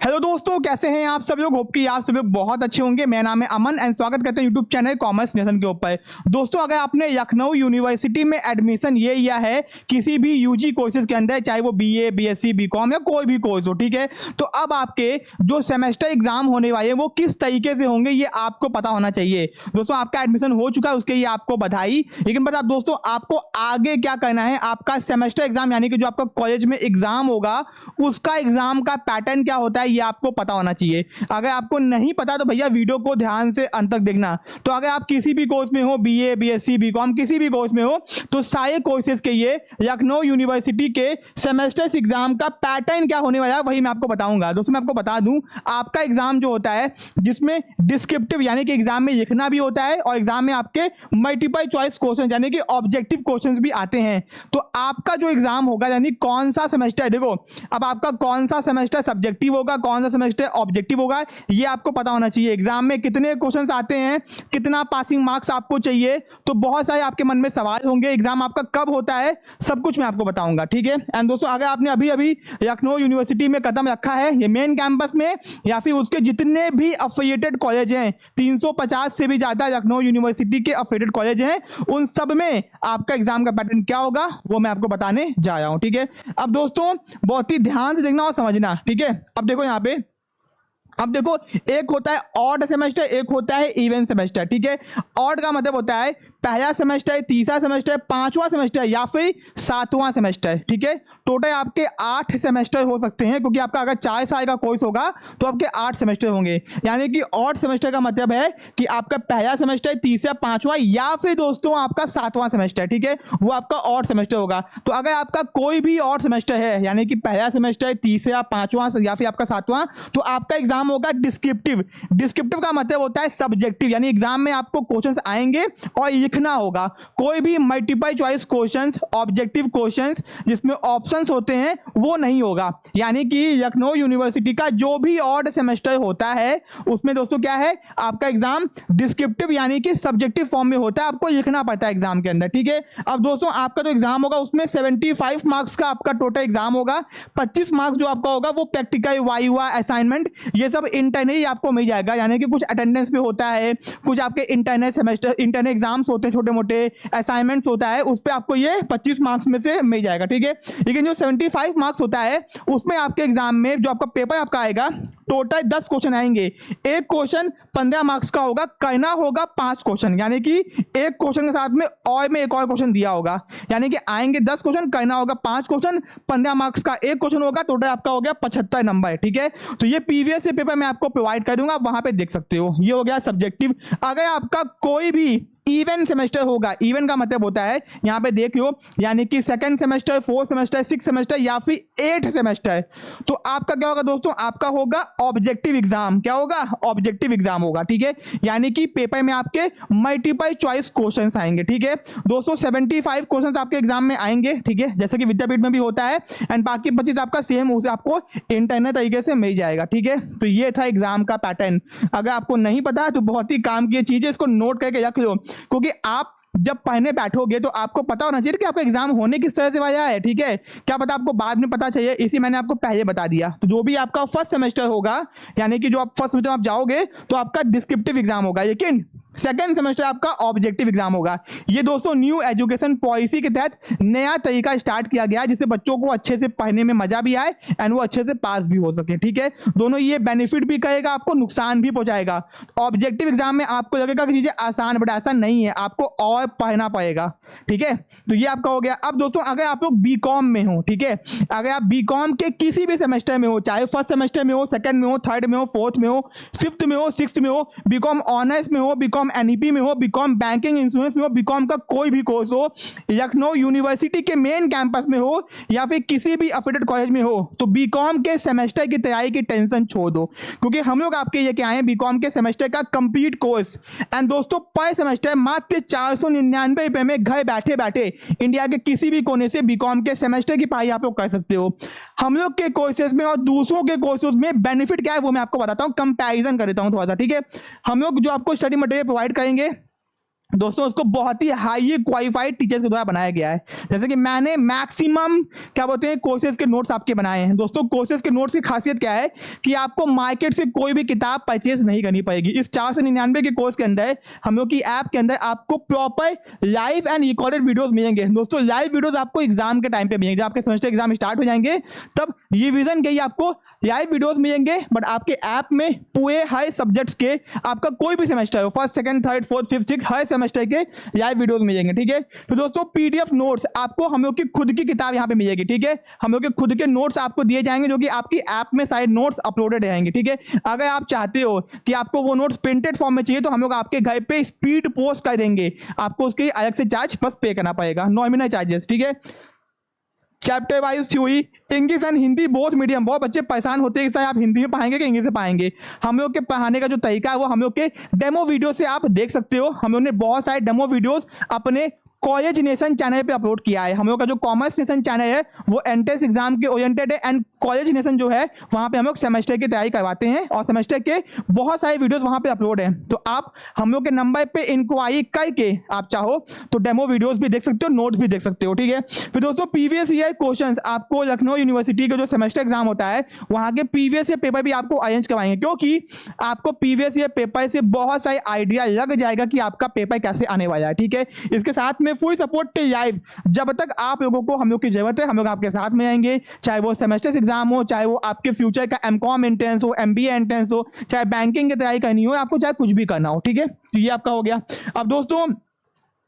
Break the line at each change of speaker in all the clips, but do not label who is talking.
Hello दोस्तों, कैसे हैं आप सब लोग। होप कि आप सब लोग बहुत अच्छे होंगे। मेरा नाम है अमन एंड स्वागत करते हैं यूट्यूब चैनल कॉमर्स नेशन के ऊपर। दोस्तों, अगर आपने लखनऊ यूनिवर्सिटी में एडमिशन ये लिया है किसी भी यूजी कोर्सेज के अंदर, चाहे वो बीए, बीएससी, बीकॉम या कोई भी कोर्स हो, ठीक है, तो अब आपके जो सेमेस्टर एग्जाम होने वाले हैं वो किस तरीके से होंगे ये आपको पता होना चाहिए। दोस्तों, आपका एडमिशन हो चुका है, उसके लिए आपको बधाई। लेकिन बता दोस्तों, आपको आगे क्या करना है। आपका सेमेस्टर एग्जाम यानी कि जो आपका कॉलेज में एग्जाम होगा उसका एग्जाम का पैटर्न क्या होता है ये आपको पता होना चाहिए। अगर आपको नहीं पता तो भैया वीडियो को ध्यान से अंत तक देखना। तो अगर आप किसी भी कोर्स में हो, बीए, बीएससी, बीकॉम, किसी भी कोर्स में हो, तो सारे कोर्सेज के ये लखनऊ यूनिवर्सिटी के सेमेस्टर एग्जाम का पैटर्न क्या होने वाला है वही मैं आपको बताऊंगा। दोस्तों, मैं आपको बता दूं, आपका एग्जाम जो होता है जिसमें डिस्क्रिप्टिव यानी कि एग्जाम में लिखना भी होता है और एग्जाम में आपके मल्टीपल चॉइस क्वेश्चन यानी कि ऑब्जेक्टिव क्वेश्चन भी आते हैं। तो आपका जो एग्जाम होगा यानी कौन सा सेमेस्टर है, देखो अब आपका कौन सा सेमेस्टर सब्जेक्टिव होगा, कौन सा सेमेस्टर ऑब्जेक्टिव होगा, ये आपको पता होना चाहिए। एग्जाम में कितने क्वेश्चंस आते हैं, कितना पासिंग मार्क्स आपको चाहिए, तो बहुत सारे आपके मन में सवाल होंगे। एग्जाम आपका कब होता है सब कुछ मैं आपको बताऊंगा, ठीक है। एंड दोस्तों, अगर आपने अभी अभी लखनऊ यूनिवर्सिटी में कदम रखा है, ये मेन कैंपस में या फिर उसके जितने भी अफिलिएटेड कॉलेज हैं, 350 से भी ज्यादा लखनऊ यूनिवर्सिटी के अफिलिएटेड कॉलेज हैं, उन सब में आपका एग्जाम का पैटर्न क्या होगा वो मैं आपको बताने जा रहा हूं, ठीक है। अब दोस्तों, बहुत ही ध्यान से देखना और समझना, ठीक है। अब देखो यहाँ पे, अब देखो, एक होता है ऑड सेमेस्टर, एक होता है इवन सेमेस्टर, ठीक है। ऑड का मतलब होता है पहला सेमेस्टर, तीसरा सेमेस्टर, पांचवा सेमेस्टर या फिर सातवां सेमेस्टर, ठीक है। टोटल आपके 8 सेमेस्टर हो सकते हैं, क्योंकि आपका अगर 4 साल का कोर्स होगा तो आपके 8 सेमेस्टर होंगे। यानी कि ऑड सेमेस्टर का मतलब है कि आपका पहला सेमेस्टर, तीसरा, पांचवा या फिर दोस्तों आपका सातवां सेमेस्टर, ठीक है, वो आपका ऑड सेमेस्टर होगा। तो अगर आपका कोई भी ऑड सेमेस्टर है यानी कि पहला सेमेस्टर, तीसरा, पांचवा या फिर आपका सातवां, तो आपका एग्जाम होगा डिस्क्रिप्टिव। डिस्क्रिप्टिव का मतलब होता है सब्जेक्टिव, यानी एग्जाम में आपको क्वेश्चंस आएंगे और लिखना होगा। कोई भी multiple choice questions, objective questions जिसमें ऑप्शंस होते हैं वो नहीं होगा। यानी कि लखनऊ यूनिवर्सिटी का जो भी ऑड सेमेस्टर होता है उसमें दोस्तों क्या है, आपका एग्जाम डिस्क्रिप्टिव यानी कि सब्जेक्टिव फॉर्म में होता है, आपको लिखना पड़ता है एग्जाम के अंदर, ठीक है। अब दोस्तों, आपका जो एग्जाम होगा उसमें 75 मार्क्स का आपका टोटल एग्जाम होगा। 25 मार्क्स जो आपका होगा वो प्रैक्टिकल, वाइवा, असाइनमेंट, ये सब इंटरनल ही आपको मिल जाएगा। यानी कि कुछ अटेंडेंस भी होता है, कुछ आपके इंटरनल सेमेस्टर, इंटरनल एग्जाम्स होते हैं, छोटे मोटे असाइनमेंट्स होता है, उस पर आपको ये 25 मार्क्स में से मिल जाएगा, ठीक है। लेकिन जो 75 मार्क्स होता है उसमें आपके एग्जाम में जो आपका पेपर आपका आएगा, टोटल 10 क्वेश्चन आएंगे। एक क्वेश्चन 15 मार्क्स का होगा, करना होगा 5 क्वेश्चन, यानी कि एक क्वेश्चन के साथ में एक और क्वेश्चन दिया होगा। यानी कि आएंगे 10 क्वेश्चन, करना होगा 5 क्वेश्चन, 15 मार्क्स का एक क्वेश्चन होगा, टोटल आपका हो गया 75 नंबर, ठीक है। तो ये पीवीएस से पेपर मैं आपको प्रोवाइड कर दूंगा, आप वहां पे देख सकते हो। ये हो गया सब्जेक्टिव। अगर आपका कोई भी इवन सेमेस्टर होगा, इवन का मतलब होता है यहां पे देख लो, यानी कि second semester, fourth semester, six semester या फिर 8 सेमेस्टर, तो आपका क्या होगा दोस्तों, आपका होगा ऑब्जेक्टिव एग्जाम। क्या होगा, ऑब्जेक्टिव एग्जाम होगा, ठीक है। यानी कि पेपर में आपके मल्टीपल चॉइस क्वेश्चंस आएंगे, ठीक है दोस्तों। 75 क्वेश्चंस आपके एग्जाम में आएंगे, ठीक है, जैसे कि विद्यापीठ में भी होता है। एंड बाकी 25 आपका सेम उसे आपको इंटरनल तरीके से मिल जाएगा, ठीक है। तो ये था एग्जाम का पैटर्न। अगर आपको नहीं पता है तो बहुत ही काम की चीज है, इसको नोट करके रख लो, क्योंकि आप जब पढ़ने बैठोगे तो आपको पता होना चाहिए कि आपका एग्जाम होने किस तरह से वाला है, ठीक है। क्या पता आपको बाद में पता चाहिए, इसी मैंने आपको पहले बता दिया। तो जो भी आपका फर्स्ट सेमेस्टर होगा, यानी कि जो आप फर्स्ट सेमेस्टर आप जाओगे तो आपका डिस्क्रिप्टिव एग्जाम होगा, लेकिन सेकेंड सेमेस्टर आपका ऑब्जेक्टिव एग्जाम होगा। ये दोस्तों न्यू एजुकेशन पॉलिसी के तहत नया तरीका स्टार्ट किया गया है, जिससे बच्चों को अच्छे से पढ़ने में मजा भी आए एंड वो अच्छे से पास भी हो सके, ठीक है। दोनों ये बेनिफिट भी करेगा, आपको नुकसान भी पहुंचाएगा। ऑब्जेक्टिव एग्जाम में आपको लगेगा कि चीजें आसान, बट ऐसा नहीं है, आपको और पढ़ना पड़ेगा, ठीक है। तो ये आपका हो गया। अब दोस्तों, अगर आप लोग बीकॉम में हो, ठीक है, अगर आप बीकॉम के किसी भी सेमेस्टर में हो, चाहे फर्स्ट सेमेस्टर में हो, सेकंड में हो, थर्ड में हो, फोर्थ में हो, फिफ्थ में हो, सिक्स्थ में हो, बीकॉम ऑनर्स में हो, बीकॉम एनईपी में हो, बीकॉम बैंकिंग इंश्योरेंस में हो, बीकॉम का कोई भी कोर्स हो, लखनऊ यूनिवर्सिटी के मेन कैंपस में हो या फिर किसी भी अफिलिएटेड कॉलेज में हो, तो बीकॉम के सेमेस्टर की तैयारी की टेंशन छोड़ दो, क्योंकि हम लोग आपके लिए क्या आए हैं, बीकॉम के सेमेस्टर का कंप्लीट कोर्स। एंड दोस्तों, पर सेमेस्टर मात्र 499 रुपए में घर बैठे बैठे इंडिया के किसी भी कोने से बीकॉम के सेमेस्टर की पढ़ाई आप लोग कर सकते हो। हम लोग के कोर्सेज में और दूसरों के कोर्सेज में बेनिफिट क्या है वो मैं आपको बताता हूं, कंपैरिजन कर देता हूं थोड़ा सा, ठीक है। हम लोग जो आपको स्टडी मटेरियल प्रोवाइड करेंगे दोस्तों उसको बहुत ही हाई क्वालिफाइड टीचर्स के द्वारा बनाया गया है। जैसे कि मैंने मैक्सिमम क्या बोलते हैं कोर्सेज के नोट्स आपके बनाए हैं। दोस्तों कोर्सेज के नोट्स की खासियत क्या है कि आपको मार्केट से कोई भी किताब परचेज नहीं करनी पड़ेगी। इस 499 के कोर्स के अंदर हम लोग की ऐप के अंदर आपको proper live and recorded videos मिलेंगे। दोस्तों लाइव वीडियोस आपको एग्जाम के टाइम पे मिलेंगे, जब आपके सेमेस्टर एग्जाम स्टार्ट हो जाएंगे तब रिवीजन के ही आपको लाइव वीडियोस मिलेंगे। बट आपके ऐप में पूरे हर सब्जेक्ट्स के आपका कोई भी सेमेस्टर हो, first second third fourth fifth six, हर सेमेस्टर के लाइव वीडियोस मिलेंगे। ठीक है, तो दोस्तों पीडीएफ नोट्स आपको हम लोग की खुद की किताब यहाँ पे मिलेगी। ठीक है, हम लोग के खुद के नोट्स आपको दिए जाएंगे जो कि आपकी ऐप में सारे नोट्स अपलोडेड रहेंगे। ठीक है, अगर आप चाहते हो कि आपको वो नोट्स प्रिंटेड फॉर्म में चाहिए तो हम लोग आपके घर पे स्पीड पोस्ट कर देंगे, आपको उसके अलग से चार्ज बस पे करना पड़ेगा, नॉमिनल चार्जेस। ठीक है, chapter wise theory English and Hindi both medium. बहुत बच्चे परेशान होते हैं कि आप हिंदी में पढ़ाएंगे कि इंग्लिश में पढ़ाएंगे। हम लोग के पढ़ाने का जो तरीका है वो हम लोग के डेमो वीडियो से आप देख सकते हो। हम लोग ने बहुत सारे डेमो वीडियोस अपने कॉलेज नेशन चैनल पे अपलोड किया है। हम लोग का जो कॉमर्स नेशन चैनल है वो एंट्रेंस एग्जाम के ओरिएंटेड है, एंड कॉलेज नेशन जो है वहां पे हम लोग सेमेस्टर की तैयारी करवाते हैं और सेमेस्टर के बहुत सारे वीडियोस वहां पे अपलोड हैं। तो आप हम लोग के नंबर पे इंक्वायरी करके आप चाहो तो डेमो वीडियोस भी देख सकते हो, नोट्स भी देख सकते हो। ठीक है, फिर दोस्तों प्रीवियस ईयर क्वेश्चंस आपको लखनऊ यूनिवर्सिटी का जो सेमेस्टर एग्जाम होता है वहां के प्रीवियस ईयर पेपर भी आपको अरेंज करवाएंगे, क्योंकि आपको प्रीवियस ईयर पेपर से बहुत सारे आइडिया लग जाएगा कि आपका पेपर कैसे आने वाला है। ठीक है, इसके साथ में फुल सपोर्ट लाइव, जब तक आप लोगों को हम लोग की जरूरत है हम लोग आपके साथ में आएंगे, चाहे वो सेमेस्टर एग्जाम हो, चाहे वो आपके फ्यूचर का एमकॉम एंट्रेंस हो, एमबीए एंट्रेंस हो, चाहे बैंकिंग की तैयारी करनी हो, आपको चाहे कुछ भी करना हो। ठीक है, तो ये आपका हो गया। अब दोस्तों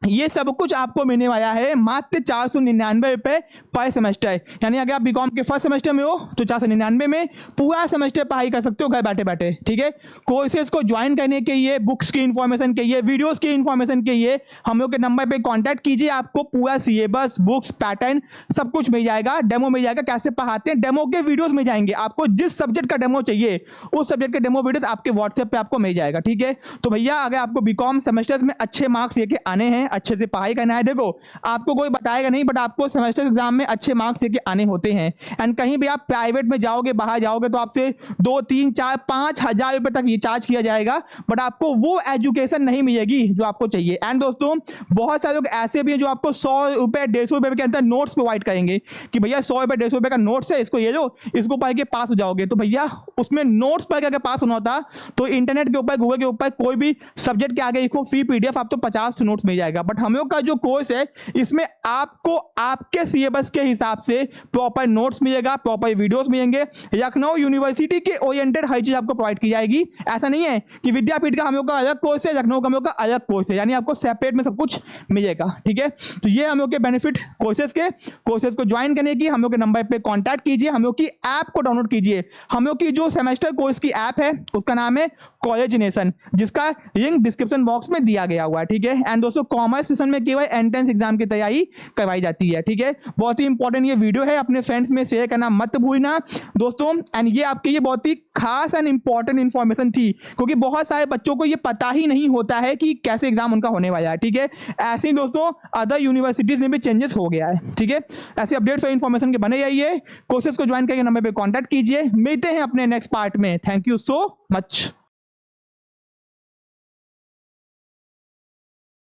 ये सब कुछ आपको मिलने वाला है मात्र 499 रुपए पर सेमेस्टर। यानी अगर आप बीकॉम के फर्स्ट सेमेस्टर में हो तो 499 में पूरा सेमेस्टर पढ़ाई कर सकते हो घर बैठे बैठे। ठीक है, कोर्सेज को ज्वाइन करने के लिए, बुक्स की इंफॉर्मेशन के लिए, वीडियोस की इंफॉर्मेशन के लिए हम लोग के नंबर पे कांटेक्ट कीजिए। आपको पूरा सिलेबस, बुक्स, पैटर्न सब कुछ मिल जाएगा, डेमो मिल जाएगा, कैसे पढ़ाते हैं डेमो के वीडियोस मिल जाएंगे। आपको जिस सब्जेक्ट का डेमो चाहिए उस सब्जेक्ट के डेमो वीडियोस आपके व्हाट्सएप पे आपको मिल जाएगा। ठीक है, तो भैया अगर आपको बीकॉम सेमेस्टर्स में अच्छे मार्क्स लेके आने हैं, अच्छे से पढ़ाई करना है, देखो आपको कोई बताएगा नहीं, बट आपको सेमेस्टर एग्जाम में अच्छे मार्क्स लेके आने होते हैं। एंड कहीं भी आप प्राइवेट में जाओगे, बाहर जाओगे तो आपसे 2, 3, 4, 5 हजार रुपए तक ये चार्ज किया जाएगा, बट आपको वो एजुकेशन नहीं मिलेगी जो आपको चाहिए। एंड दोस्तों बहुत सारे लोग ऐसे भी हैं जो आपको 100 रुपए 150 रुपए के अंदर नोट्स प्रोवाइड करेंगे कि भैया 100 रुपए 150 रुपए का नोट्स है, इसको ये लो, इसको पढ़ के पास हो जाओगे। तो भैया उसमें नोट्स पढ़ के अगर पास होना होता तो इंटरनेट के ऊपर, गूगल के ऊपर कोई भी सब्जेक्ट के आगे इसको फ्री पीडीएफ आपको 50 नोट्स मिल जाएगा। बट हम लोग का जो कोर्स है इसमें आपको आपके सिलेबस के हिसाब से प्रॉपर नोट्स मिलेगा, प्रॉपर वीडियोस मिलेंगे। लखनऊ यूनिवर्सिटी के ओरिएंटेड हर चीज आपको प्रोवाइड की जाएगी। ऐसा नहीं है कि विद्यापीठ का हम लोग का अलग कोर्स है, लखनऊ का हम लोग का अलग कोर्स है, यानी आपको सेपरेट में सब कुछ मिलेगा। ठीक है, तो ये हम लोग के बेनिफिट कोर्सेज को ज्वाइन करने की हम लोग के नंबर पे कांटेक्ट कीजिए, हम लोग की ऐप को डाउनलोड कीजिए। हम लोग की जो सेमेस्टर कोर्स की ऐप है उसका नाम है कॉलेज नेशन, जिसका लिंक डिस्क्रिप्शन बॉक्स में दिया गया हुआ है। ठीक है, एंड दोस्तों कॉमर्स सेशन में केवल एंट्रेंस एग्जाम की तैयारी करवाई जाती है। ठीक है, बहुत ही इंपॉर्टेंट ये वीडियो है, अपने फ्रेंड्स में शेयर करना मत भूलना दोस्तों। एंड ये आपके लिए बहुत ही खास एंड इंपॉर्टेंट इंफॉर्मेशन थी, क्योंकि बहुत सारे बच्चों को ये पता ही नहीं होता है कि कैसे एग्जाम उनका होने वाला है। ठीक है, ऐसे ही दोस्तों अदर यूनिवर्सिटीज में भी चेंजेस हो गया है। ठीक है, ऐसे अपडेट्स और इन्फॉर्मेशन के बने रहिए, कोर्सेज को ज्वाइन करके नंबर पे कांटेक्ट कीजिए। मिलते हैं अपने नेक्स्ट पार्ट में। Thank you so much.